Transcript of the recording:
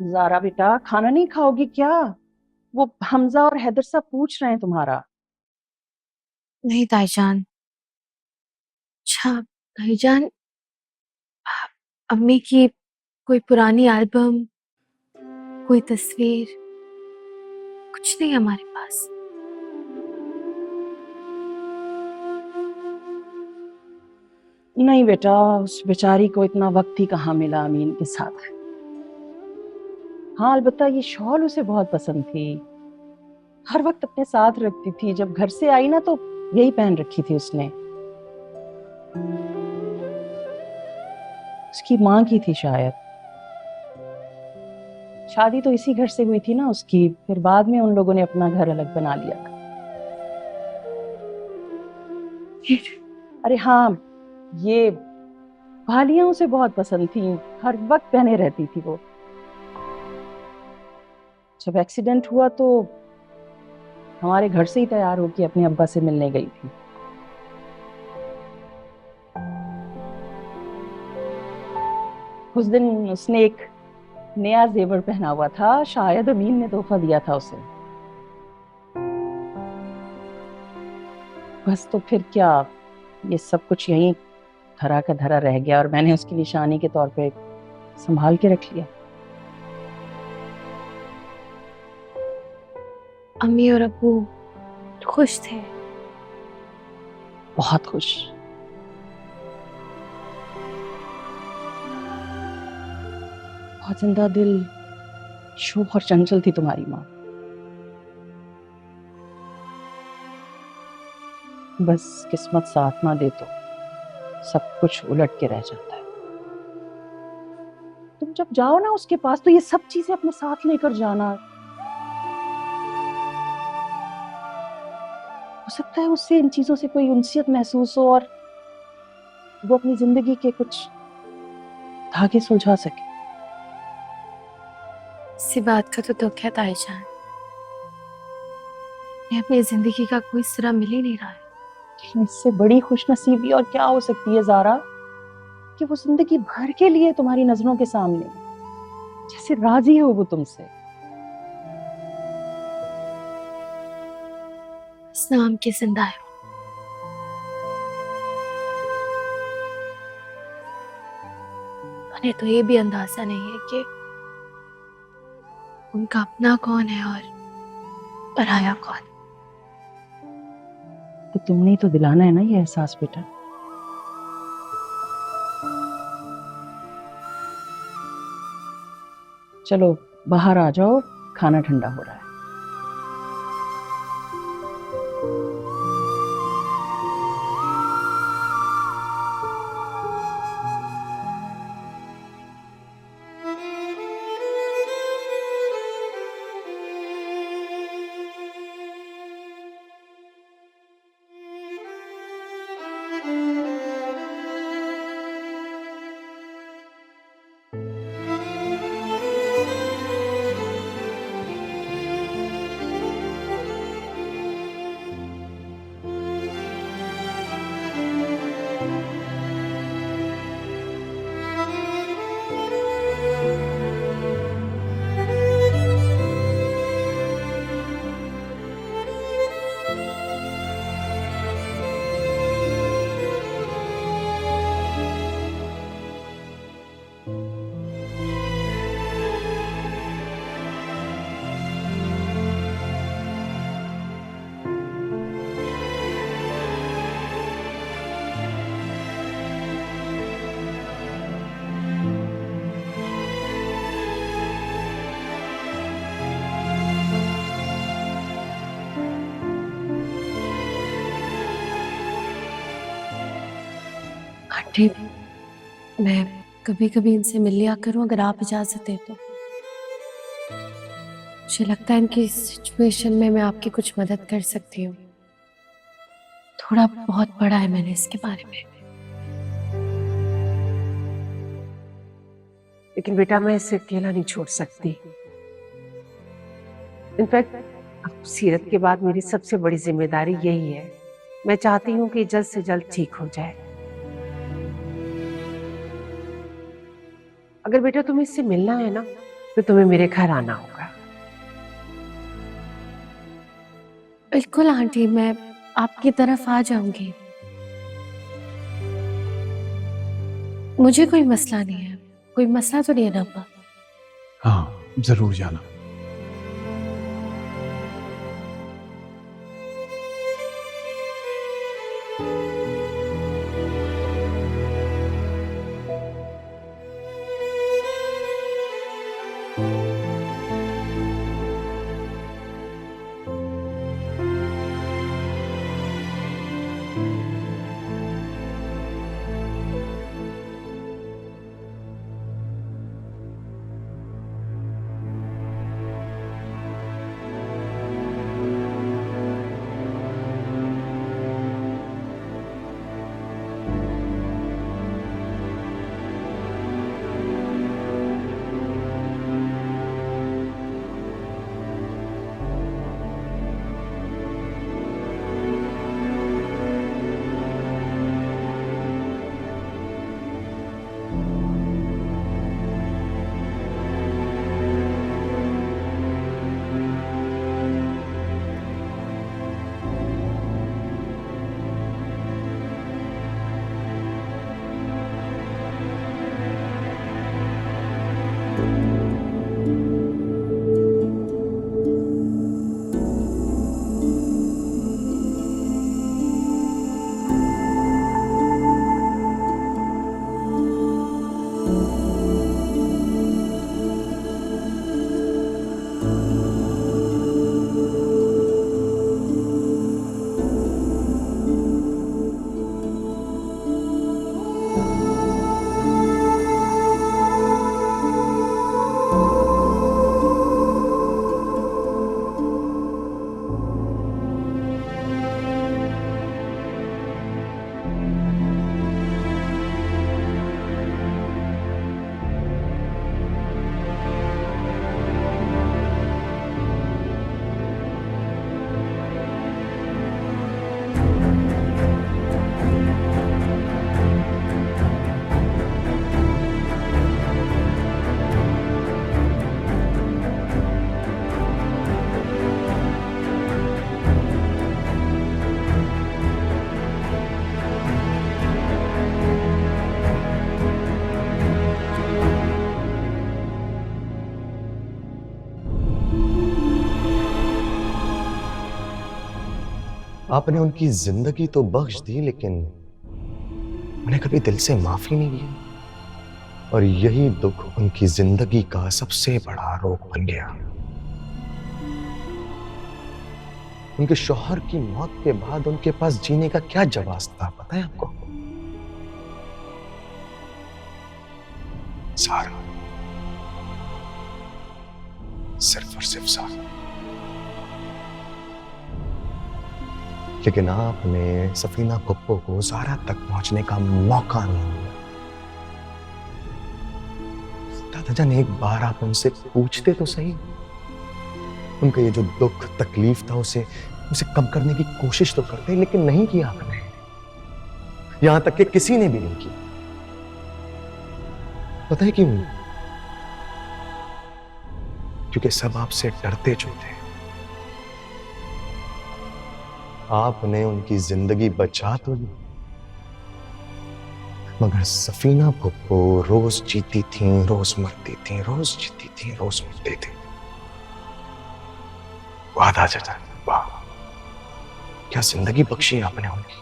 ज़ारा बेटा, खाना नहीं खाओगी क्या? वो हमजा और हैदर साहब पूछ रहे हैं तुम्हारा। नहीं ताईजान। अच्छा ताईजान, अम्मी की कोई पुरानी एल्बम, कोई तस्वीर, कुछ नहीं हमारे पास। नहीं बेटा, उस बेचारी को इतना वक्त ही कहाँ मिला अमीन के साथ। हाँ, अलबत्ता ये शॉल उसे बहुत पसंद थी। हर वक्त अपने साथ रखती थी। जब घर से आई ना तो यही पहन रखी थी उसने। उसकी माँ की थी शायद। शादी तो इसी घर से हुई थी ना उसकी, फिर बाद में उन लोगों ने अपना घर अलग बना लिया था। अरे हाँ, ये वालियां उसे बहुत पसंद थी। हर वक्त पहने रहती थी वो। जब एक्सीडेंट हुआ तो हमारे घर से ही तैयार होके अपने अब्बा से मिलने गई थी। उस दिन उसने एक नया जेवर पहना हुआ था, शायद अमीन ने तोहफा दिया था उसे। बस तो फिर क्या, ये सब कुछ यहीं धरा का धरा रह गया और मैंने उसकी निशानी के तौर पे संभाल के रख लिया। अम्मी और अब्बू खुश थे। बहुत खुश। बहुत जिंदा दिल, शुभ और चंचल थी तुम्हारी माँ। बस किस्मत साथ ना दे तो सब कुछ उलट के रह जाता है। तुम जब जाओ ना उसके पास तो ये सब चीजें अपने साथ लेकर जाना। हो सकता है उससे इन चीजों से कोई उनसियत महसूस हो और वो अपनी जिंदगी के कुछ धागे सुलझा सके। इसी बात का तो दुख है ताईजान। मैं अपनी जिंदगी का कोई सिरा मिल ही नहीं रहा है। लेकिन इससे बड़ी खुशनसीबी और क्या हो सकती है ज़ारा, कि वो जिंदगी भर के लिए तुम्हारी नजरों के सामने है, जैसे राजी हो वो तुमसे। बस नाम की जिंदा है। उन्हें तो ये भी अंदाजा नहीं है कि उनका अपना कौन है और पराया कौन। तो तुमने ही तो दिलाना है ना ये एहसास बेटा। चलो बाहर आ जाओ, खाना ठंडा हो रहा है। आंटी, मैं कभी कभी इनसे मिल लिया करूं अगर आप इजाजत दें तो। मुझे लगता है इनकी सिचुएशन में मैं आपकी कुछ मदद कर सकती हूँ। थोड़ा बहुत पढ़ा है मैंने इसके बारे में। लेकिन बेटा मैं इसे अकेला नहीं छोड़ सकती। इनफैक्ट अब सीरत के बाद मेरी सबसे बड़ी जिम्मेदारी यही है। मैं चाहती हूँ कि जल्द से जल्द ठीक हो जाए। अगर बेटा तुम्हें इससे मिलना है ना तो तुम्हें मेरे घर आना होगा। बिल्कुल आंटी, मैं आपकी तरफ आ जाऊंगी। मुझे कोई मसला नहीं है, कोई मसला तो नहीं है ना अब्बा? हाँ, जरूर जाना। आपने उनकी जिंदगी तो बख्श दी, लेकिन उन्हें कभी दिल से माफी नहीं दी, और यही दुख उनकी जिंदगी का सबसे बड़ा रोग बन गया। उनके शौहर की मौत के बाद उनके पास जीने का क्या जवाब था, पता है आपको? सारा, सिर्फ और सिर्फ सारा। लेकिन आपने सफीना पुप्पो को ज़ारा तक पहुंचने का मौका नहीं दिया। दादाजान, एक बार आप उनसे पूछते तो सही। उनका ये जो दुख तकलीफ था उसे कम करने की कोशिश तो करते, लेकिन नहीं किया आपने। यहां तक कि किसी ने भी नहीं की। पता है क्यों? क्योंकि सब आपसे डरते जो थे। आपने उनकी जिंदगी बचा तो ली, मगर सफीना पुप्पो रोज जीती थी, रोज मरती थी, रोज जीती थी, रोज मरती थी। वाह दादाजान, वाह, क्या जिंदगी बख्शी आपने उनकी।